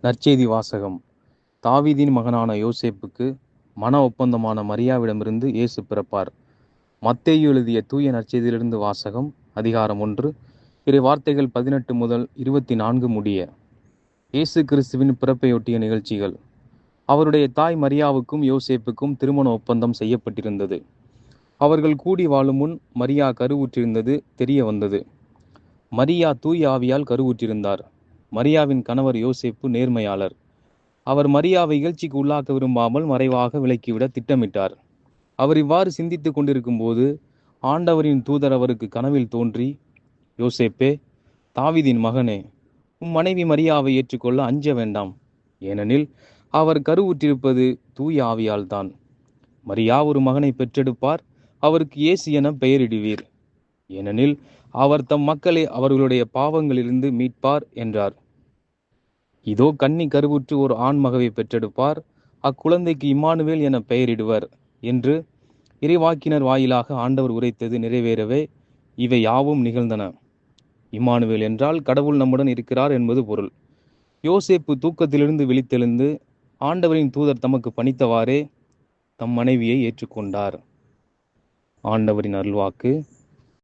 நற்செய்தி வாசகம். தாவீதின் மகனான யோசேப்புக்கு மன ஒப்பந்தமான மரியாவிடமிருந்து இயேசு பிறப்பார். மத்தேயு எழுதிய தூய நற்செய்தியிலிருந்து வாசகம். அதிகாரம் 1, இறை வார்த்தைகள் 18 முதல் 24 முடிய. இயேசு கிறிஸ்துவின் பிறப்பையொட்டிய நிகழ்ச்சிகள். அவருடைய தாய் மரியாவுக்கும் யோசேப்புக்கும் திருமண ஒப்பந்தம் செய்யப்பட்டிருந்தது. அவர்கள் கூடி வாழும் முன் மரியா கருவுற்றிருந்தது தெரிய வந்தது. மரியா தூய ஆவியால் கருவுற்றிருந்தார். மரியாவின் கணவர் யோசேப்பு நேர்மையாளர். அவர் மரியாவை இகழ்ச்சிக்கு உள்ளாக்க விரும்பாமல் மறைவாக விலக்கிவிட திட்டமிட்டார். அவர் இவ்வாறு சிந்தித்துக் கொண்டிருக்கும் போது ஆண்டவரின் தூதர் அவருக்கு கனவில் தோன்றி, யோசேப்பே, தாவீதின் மகனே, உம் மனைவி மரியாவை ஏற்றுக்கொள்ள அஞ்ச வேண்டாம். ஏனெனில் அவர் கருவுற்றிருப்பது தூய ஆவியால்தான். மரியா ஒரு மகனை பெற்றெடுப்பார். அவருக்கு இயேசு என பெயரிடுவீர். ஏனெனில் அவர் தம் மக்களை அவர்களுடைய பாவங்களிலிருந்து மீட்பார் என்றார். இதோ கன்னி கருவுற்று ஒரு ஆண் மகவை பெற்றெடுப்பார். அக்குழந்தைக்கு இம்மானுவேல் என பெயரிடுவர் என்று இறைவாக்கினர் வாயிலாக ஆண்டவர் உரைத்தது நிறைவேறவே இவை யாவும் நிகழ்ந்தன. இம்மானுவேல் என்றால் கடவுள் நம்முடன் இருக்கிறார் என்பது பொருள். யோசேப்பு தூக்கத்திலிருந்து விழித்தெழுந்து ஆண்டவரின் தூதர் தமக்கு பணித்தவாறே தம் மனைவியை ஏற்றுக்கொண்டார். ஆண்டவரின் அருள்வாக்கு.